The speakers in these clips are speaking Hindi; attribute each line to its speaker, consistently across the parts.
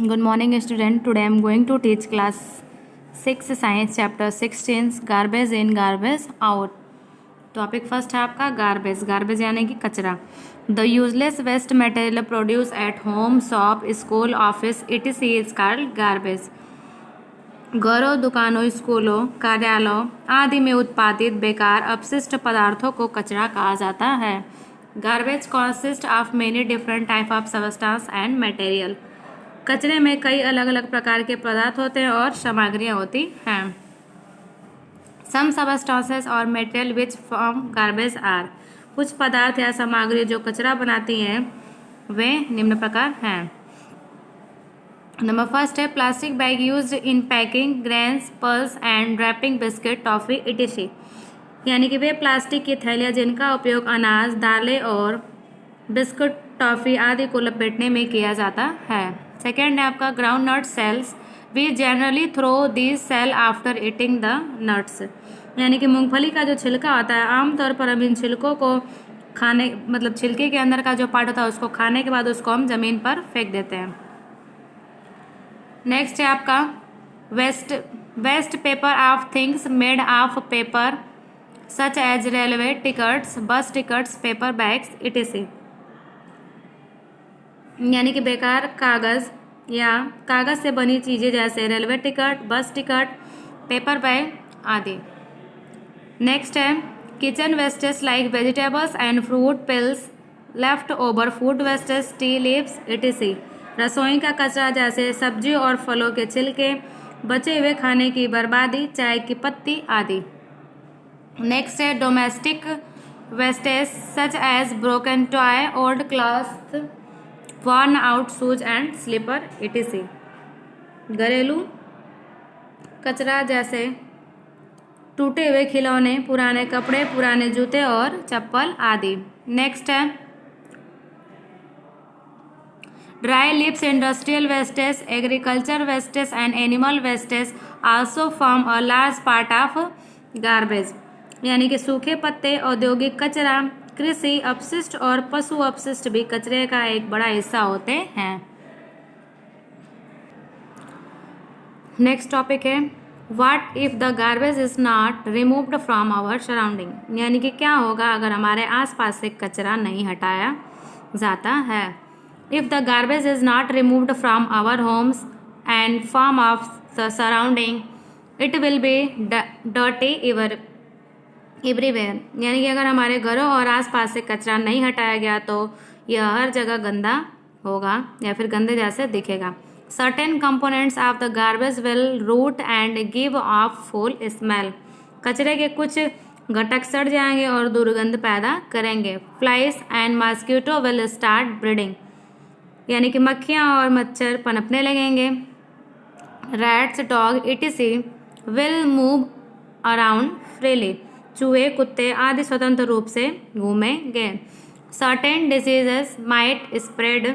Speaker 1: Good morning, student. Today I am going to teach class 6 science chapter 16 garbage in garbage out. Topic first है आपका गार्बेज। गार्बेज यानी कि कचरा। The useless waste material produce at home, shop, school, office etc is called garbage. घरों, दुकानों, स्कूलों, कार्यालयों आदि में उत्पादित बेकार अपशिष्ट पदार्थों को कचरा कहा जाता है। Garbage consist of many different type of substance and material. कचरे में कई अलग अलग प्रकार के पदार्थ होते हैं और सामग्रियाँ होती हैं। सम सबस्टांसेस और material which form garbage are. कुछ पदार्थ या सामग्री जो कचरा बनाती हैं वे निम्न प्रकार हैं। नंबर फर्स्ट है plastic bag used in packing grains, pulse and wrapping biscuit, toffee etc. यानी कि वे प्लास्टिक की थैलियाँ जिनका उपयोग अनाज, दालें और बिस्कुट, टॉफी आदि को लपेटने में किया जाता है। सेकेंड है आपका groundnut shells. We generally throw these shell after eating the nuts. यानी कि मूंगफली का जो छिलका होता है आमतौर पर हम इन छिलकों को खाने छिलके के अंदर का जो पार्ट होता है उसको खाने के बाद उसको हम ज़मीन पर फेंक देते हैं। नेक्स्ट है आपका waste paper of things made of paper such as railway tickets, bus tickets, paper bags etc। यानी कि बेकार कागज़ या कागज़ से बनी चीज़ें जैसे रेलवे टिकट, बस टिकट, पेपर बैग आदि। नेक्स्ट है kitchen wastage like vegetables and fruit pills, left over food wastage, tea leaves etc। रसोई का कचरा जैसे सब्जी और फलों के छिलके, बचे हुए खाने की बर्बादी, चाय की पत्ती आदि। नेक्स्ट है domestic wastage such as broken toy, old cloth, worn out shoes and slipper etc। घरेलू कचरा जैसे टूटे हुए खिलौने, पुराने कपड़े, पुराने जूते और चप्पल आदि। नेक्स्ट है dry lips, industrial wastage, agriculture wastage and animal wastage also form a large part of garbage. यानी कि सूखे पत्ते, औद्योगिक कचरा, कृषि अपशिष्ट और पशु अपशिष्ट भी कचरे का एक बड़ा हिस्सा होते हैं। नेक्स्ट टॉपिक है what if the garbage is not removed from our surrounding. यानी कि क्या होगा अगर हमारे आसपास से कचरा नहीं हटाया जाता है। If the garbage is not removed from our homes and from of the surrounding it will be dirty everywhere. यानी कि अगर हमारे घरों और आसपास से कचरा नहीं हटाया गया तो यह हर जगह गंदा होगा या फिर गंदे जैसे दिखेगा। Certain components of the garbage will rot and give off foul smell. कचरे के कुछ घटक सड़ जाएंगे और दुर्गंध पैदा करेंगे। Flies and mosquito will start breeding. यानी कि मक्खियाँ और मच्छर पनपने लगेंगे। Rats, dog etc will move around freely. चूहे, कुत्ते आदि स्वतंत्र रूप से घूमेंगे। Certain diseases might spread.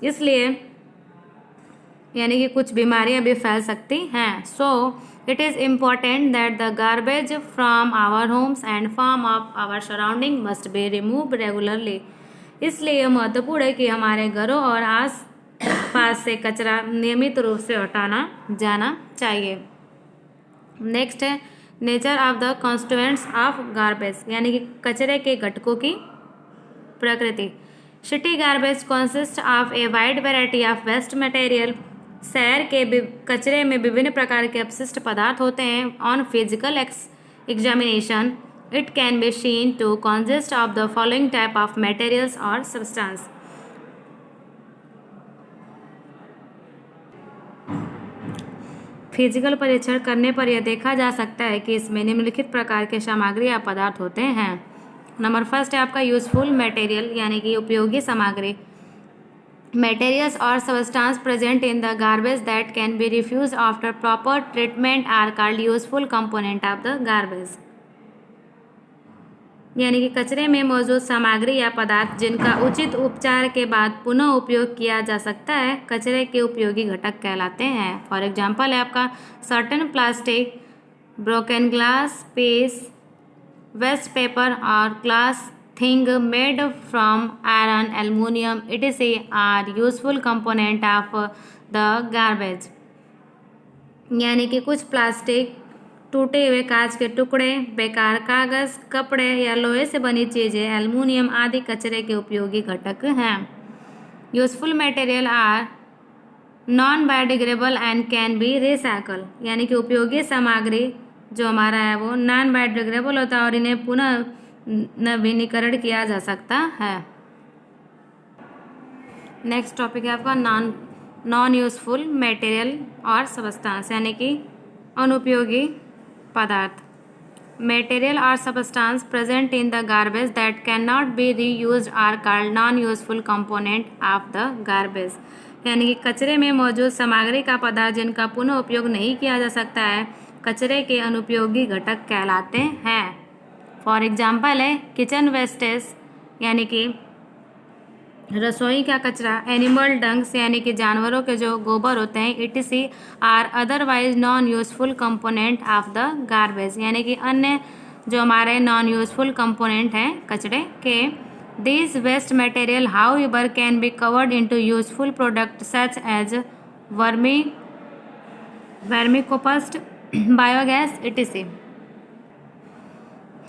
Speaker 1: इसलिए यानी कि कुछ बीमारियां भी फैल सकती हैं। So it is important that the garbage from our homes and from of our surrounding must be remove regularly. इसलिए यह महत्वपूर्ण है कि हमारे घरों और आस पास से कचरा नियमित रूप से हटाना जाना चाहिए। नेक्स्ट है nature of the constituents of garbage. यानी कि कचरे के घटकों की प्रकृति। City garbage consist of a wide variety of waste material. शहर के कचरे में विभिन्न प्रकार के अपशिष्ट पदार्थ होते हैं। On physical examination it can be seen to consist of the following type of materials और सब्सटेंस। फिजिकल परीक्षण करने पर यह देखा जा सकता है कि इसमें निम्नलिखित प्रकार के सामग्री या पदार्थ होते हैं। नंबर फर्स्ट है आपका यूजफुल मटेरियल यानी कि उपयोगी सामग्री। मटेरियल्स और substance present in the garbage that can be refuse after proper treatment are called useful component of the garbage. यानी कि कचरे में मौजूद सामग्री या पदार्थ जिनका उचित उपचार के बाद पुनः उपयोग किया जा सकता है कचरे के उपयोगी घटक कहलाते हैं। फॉर एग्जांपल है आपका certain plastic, broken glass piece, waste paper और glass thing made from iron, aluminum, etc. are useful component of the garbage. यानी कि कुछ प्लास्टिक, टूटे हुए कांच के टुकड़े, बेकार कागज, कपड़े या लोहे से बनी चीजें, एल्युमिनियम आदि कचरे के उपयोगी घटक हैं. Useful material are non biodegradable and can be recycle. यानी कि उपयोगी सामग्री जो हमारा है वो नॉन बायोडिग्रेडेबल होता है और इन्हें पुनः नवीनीकरण किया जा सकता है. नेक्स्ट टॉपिक है आपका नॉन यूजफुल मटेरियल और सबस्टांस, यानी कि अनुपयोगी पदार्थ. मटेरियल और substance present in the garbage that can not be reused are called non useful component of the garbage. यानी कि कचरे में मौजूद सामग्री का पदार्थ जिनका पुनः उपयोग नहीं किया जा सकता है कचरे के अनुपयोगी घटक कहलाते हैं. फॉर एग्जाम्पल है किचन वेस्टेज यानी कि रसोई का कचरा, एनिमल डंग्स यानी कि जानवरों के जो गोबर होते हैं, etc are otherwise non useful component of the garbage. यानी कि अन्य जो हमारे नॉन यूजफुल कंपोनेंट हैं कचरे के. This waste material however can be converted into useful product such as vermicompost, biogas etc.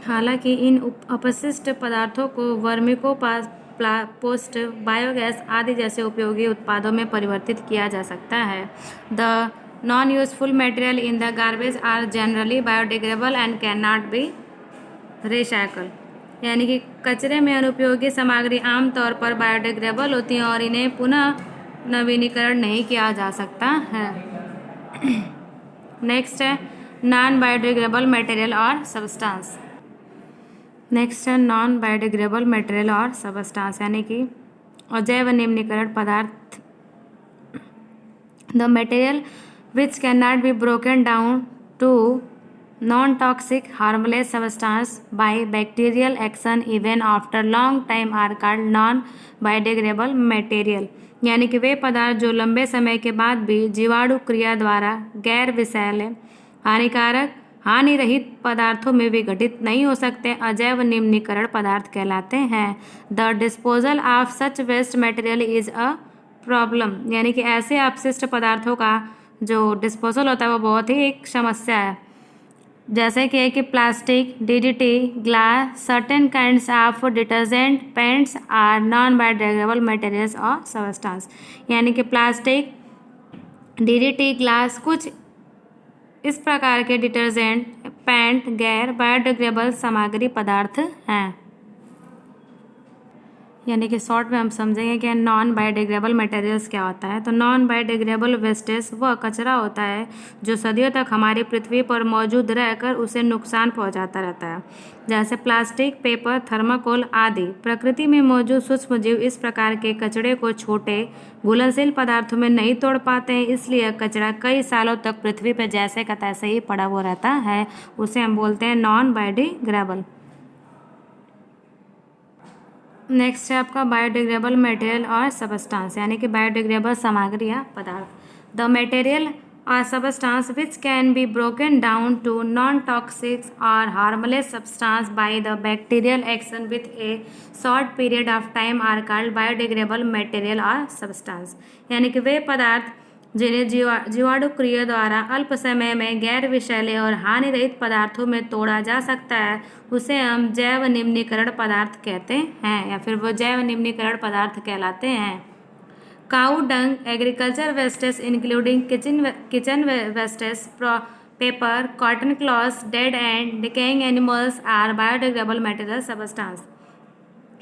Speaker 1: हालांकि इन अपशिष्ट पदार्थों को वर्मीकोम्पोस्ट, बायोगैस आदि जैसे उपयोगी उत्पादों में परिवर्तित किया जा सकता है. The non useful material in the garbage are generally biodegradable and can not be recycle. यानी कि कचरे में अनुपयोगी सामग्री आमतौर पर बायोडिग्रेडेबल होती हैं और इन्हें पुनः नवीनीकरण नहीं किया जा सकता है. नेक्स्ट है नॉन बायोडिग्रेडेबल मटेरियल और सबस्टांस. नेक्स्ट है नॉन बायोडिग्रेडेबल मटेरियल और सबस्टांस, यानी कि अजैव निम्नीकरण पदार्थ. The material which can not be broken down to non toxic harmless substance by bacterial action even after long time are called non biodegradable material. यानी कि वे पदार्थ जो लंबे समय के बाद भी जीवाणु क्रिया द्वारा गैर विषैले, हानिकारक, हानि रहित पदार्थों में विघटित नहीं हो सकते अजैव निम्नीकरण पदार्थ कहलाते हैं. The disposal of such waste material is a problem. यानी कि ऐसे अपशिष्ट पदार्थों का जो डिस्पोजल होता है वो बहुत ही एक समस्या है. जैसे कि plastic, DDT, glass, certain kinds of detergent, paints are non biodegradable materials और सबस्टांस. यानी कि प्लास्टिक, डीडीटी, ग्लास कुछ इस प्रकार के डिटर्जेंट, पेंट गैर बायोडिग्रेडेबल सामग्री पदार्थ हैं. यानी कि शॉर्ट में हम समझेंगे कि नॉन बायोडिग्रेडेबल मटेरियल्स क्या होता है. तो नॉन बायोडिग्रेडेबल वेस्टेज वह कचरा होता है जो सदियों तक हमारी पृथ्वी पर मौजूद रहकर उसे नुकसान पहुंचाता रहता है. जैसे प्लास्टिक, पेपर, थर्माकोल आदि. प्रकृति में मौजूद सूक्ष्म जीव इस प्रकार के कचरे को छोटे घुलनशील पदार्थों में नहीं तोड़ पाते हैं, इसलिए कचरा कई सालों तक पृथ्वी पर जैसे का तैसे ही पड़ा हुआ रहता है. उसे हम बोलते हैं नॉन बायोडिग्रेडेबल. नेक्स्ट है आपका बायोडिग्रेडेबल मटेरियल और सबस्टांस, यानी कि बायोडिग्रेडेबल सामग्री या पदार्थ. द मटेरियल और substance which can be broken down to non toxic or harmless substance by the bacterial action with a short period of time are called biodegradable material और सबस्टांस. यानी कि वे पदार्थ जिन्हें जीवाणु क्रिया द्वारा अल्प समय में गैर विषैले और हानि रहित पदार्थों में तोड़ा जा सकता है उसे हम जैव निम्नीकरण पदार्थ कहते हैं या फिर वो जैव निम्नीकरण पदार्थ कहलाते हैं. Cow dung, agriculture wastage including kitchen wastage, paper, cotton clothes, dead and decaying animals are biodegradable material substance.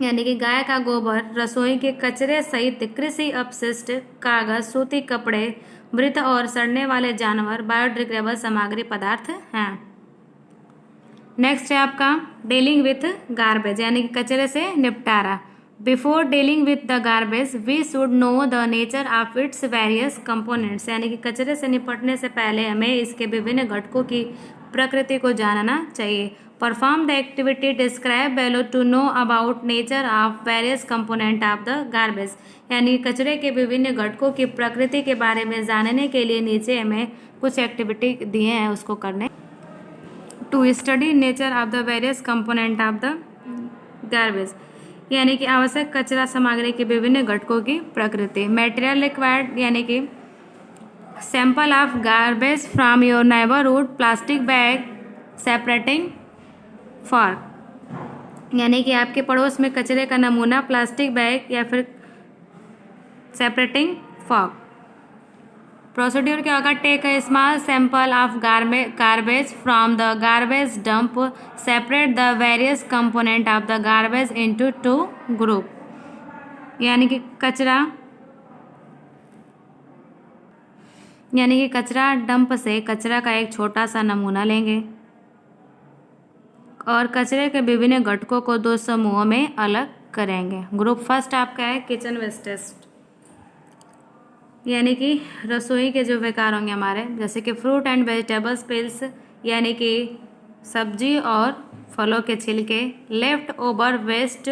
Speaker 1: यानी कि गाय का गोबर, रसोई के कचरे सहित कृषि अपशिष्ट, कागज, सूती कपड़े, मृत और सड़ने वाले जानवर बायोडिग्रेडेबल सामग्री पदार्थ हैं. नेक्स्ट है आपका डीलिंग विथ गार्बेज, यानी कि कचरे से निपटारा. Before dealing with the garbage we should know the nature of its various components. यानी कि कचरे से निपटने से पहले हमें इसके विभिन्न घटकों की प्रकृति को जानना चाहिए. Perform the activity describe below to know about nature of various component of the garbage. यानी कचरे के विभिन्न घटकों की प्रकृति के बारे में जानने के लिए नीचे हमें कुछ एक्टिविटी दिए हैं उसको करने. To study nature of the various component of the garbage, यानी कि आवश्यक कचरा सामग्री के विभिन्न घटकों की प्रकृति। मटेरियल रिक्वायर्ड, यानी कि sample of garbage from your neighbourhood, plastic bag separating fork, यानी कि आपके पड़ोस में कचरे का नमूना, प्लास्टिक बैग या फिर सेपरेटिंग फॉर्क। प्रोसीड्यूर क्या होगा? Take a small sample of garbage from the garbage dump, separate the various component of the garbage into 2 group, यानी कि कचरा डंप से कचरा का एक छोटा सा नमूना लेंगे और कचरे के विभिन्न घटकों को 2 समूहों में अलग करेंगे। ग्रुप फर्स्ट आपका है किचन वेस्टेज, यानी कि रसोई के जो बेकार होंगे हमारे, जैसे कि फ्रूट एंड वेजिटेबल्स पिल्स, यानी कि सब्जी और फलों के छिलके। लेफ्ट ओवर वेस्ट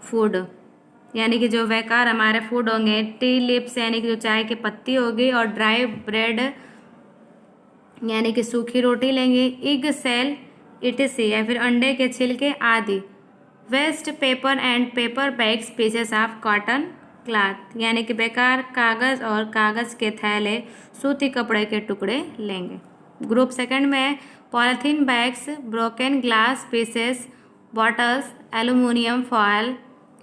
Speaker 1: फूड, यानी कि जो बेकार हमारे फूड होंगे। टी लिप्स, यानी कि जो चाय की पत्ती होगी। और ड्राई ब्रेड, यानी कि सूखी रोटी लेंगे। इग सेल इटसी, या फिर अंडे के छिलके आदि। Waste paper and paper bags, pieces of cotton cloth, यानी कि बेकार कागज़ और कागज़ के थैले, सूती कपड़े के टुकड़े लेंगे। ग्रुप सेकंड में polythene bags, broken glass pieces, bottles, aluminium foil,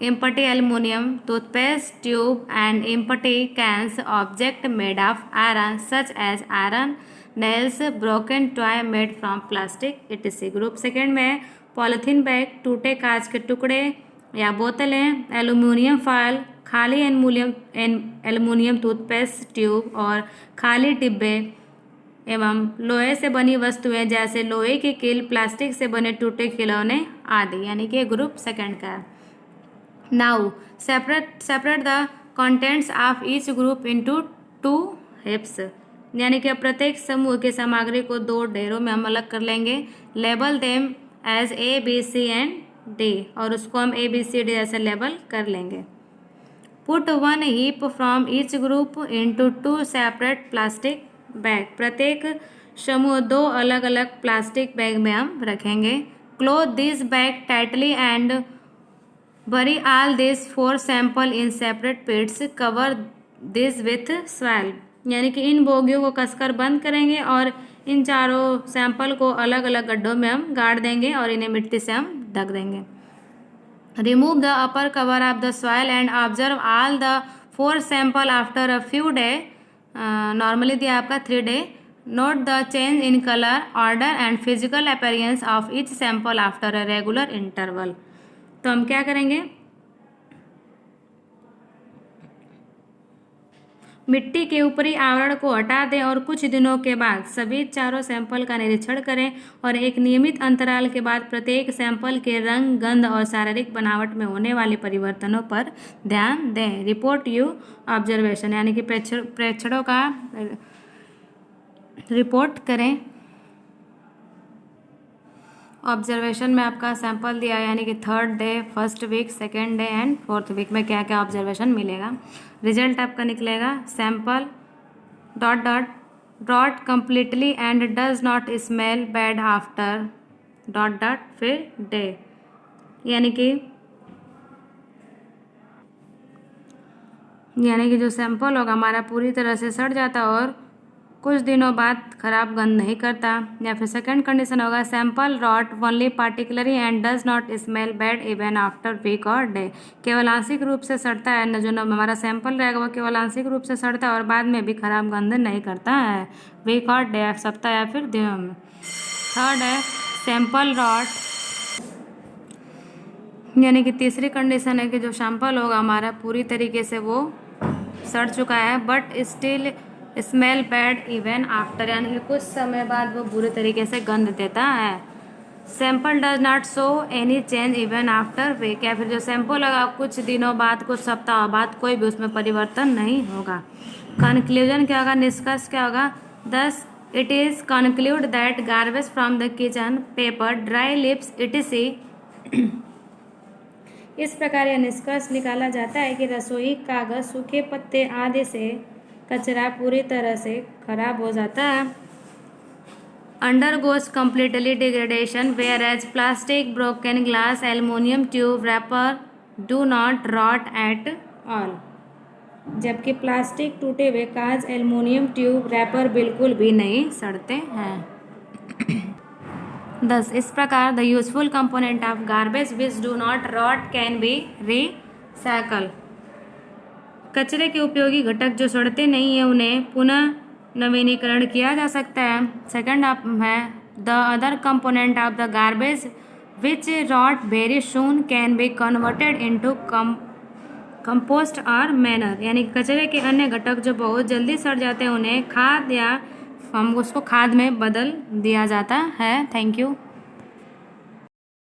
Speaker 1: empty aluminium toothpaste tube and empty cans, object made of iron such as iron nails, broken toy made from plastic etc. Group second में पॉलीथीन बैग, टूटे कांच के टुकड़े या बोतलें, एल्युमिनियम फॉयल, खाली एल्युमिनियम टूथपेस्ट ट्यूब और खाली डिब्बे एवं लोहे से बनी वस्तुएं जैसे लोहे की कील, प्लास्टिक से बने टूटे खिलौने आदि, यानी कि ग्रुप सेकंड का है। Now separate the contents of each group into 2 हिप्स, यानी कि अब प्रत्येक समूह की सामग्री को 2 ढेरों में हम अलग कर लेंगे। Label them as A, B, C and D, और उसको हम A, B, C, D ऐसे लेबल कर लेंगे। Put 1 heap from each group into 2 separate plastic bag, प्रत्येक समूह 2 अलग अलग प्लास्टिक बैग में हम रखेंगे। Cloth this bag tightly and bury all these 4 sample in separate pits, cover this with soil, यानी कि इन बोगियों को कसकर बंद करेंगे और इन चारों सैंपल को अलग अलग गड्ढों में हम गाड़ देंगे और इन्हें मिट्टी से हम ढक देंगे। Remove the upper cover of the soil and observe all the 4 sample after a few day, normally दिया आपका 3 day. Note the change in colour, order and physical appearance of each sample after a regular interval. तो हम क्या करेंगे? मिट्टी के ऊपरी आवरण को हटा दें और कुछ दिनों के बाद सभी चारों सैंपल का निरीक्षण करें और एक नियमित अंतराल के बाद प्रत्येक सैंपल के रंग, गंध और शारीरिक बनावट में होने वाले परिवर्तनों पर ध्यान दें। रिपोर्ट यू ऑब्जर्वेशन, यानी कि प्रेक्षणों का रिपोर्ट करें। ऑब्जर्वेशन में आपका सैंपल दिया, यानी कि 3rd day, 1st week, 2nd day and 4th week में क्या क्या ऑब्जर्वेशन मिलेगा। रिजल्ट आपका निकलेगा sample dot dot rot completely and does not smell bad after dot dot फिर डे, यानी कि जो सैंपल होगा हमारा पूरी तरह से सड़ जाता और कुछ दिनों बाद खराब गंध नहीं करता। या फिर सेकंड कंडीशन होगा sample rot only particularly and does not smell bad even after week और डे, केवल आंशिक रूप से सड़ता है, न जो हमारा सैंपल रहेगा वो केवल आंशिक रूप से सड़ता है और बाद में भी खराब गंध नहीं करता है, वीक और डे, सप्ताह या फिर दिनों में। 3rd है सैंपल रॉट, यानी कि तीसरी कंडीशन है कि जो सैंपल होगा हमारा पूरी तरीके से वो सड़ चुका है but still smell bad even after, यानी कि कुछ समय बाद वो बुरे तरीके से गंध देता है। Sample does not show any change even after week, या फिर जो सैंपल होगा कुछ दिनों बाद, कुछ सप्ताह बाद कोई भी उसमें परिवर्तन नहीं होगा। कंक्लूजन क्या होगा? निष्कर्ष क्या होगा? thus it is conclude that garbage from the kitchen, paper, dry leaves etc. इस प्रकार यह निष्कर्ष निकाला जाता है कि रसोई कागज, सूखे पत्ते आदि से कचरा पूरी तरह से खराब हो जाता है undergoes completely degradation, whereas plastic, broken glass, aluminum tube wrapper do not rot at all. जबकि प्लास्टिक, टूटे हुए कांच, एल्युमिनियम ट्यूब रैपर बिल्कुल भी नहीं सड़ते हैं। 10 इस प्रकार the useful component of garbage which do not rot can be recycle. कचरे के उपयोगी घटक जो सड़ते नहीं है उन्हें पुनः नवीनीकरण किया जा सकता है। सेकंड आप है the other component of the garbage which rot very soon can be converted into compost और मैनर, यानी कचरे के अन्य घटक जो बहुत जल्दी सड़ जाते हैं उन्हें खाद या हम उसको खाद में बदल दिया जाता है। Thank you.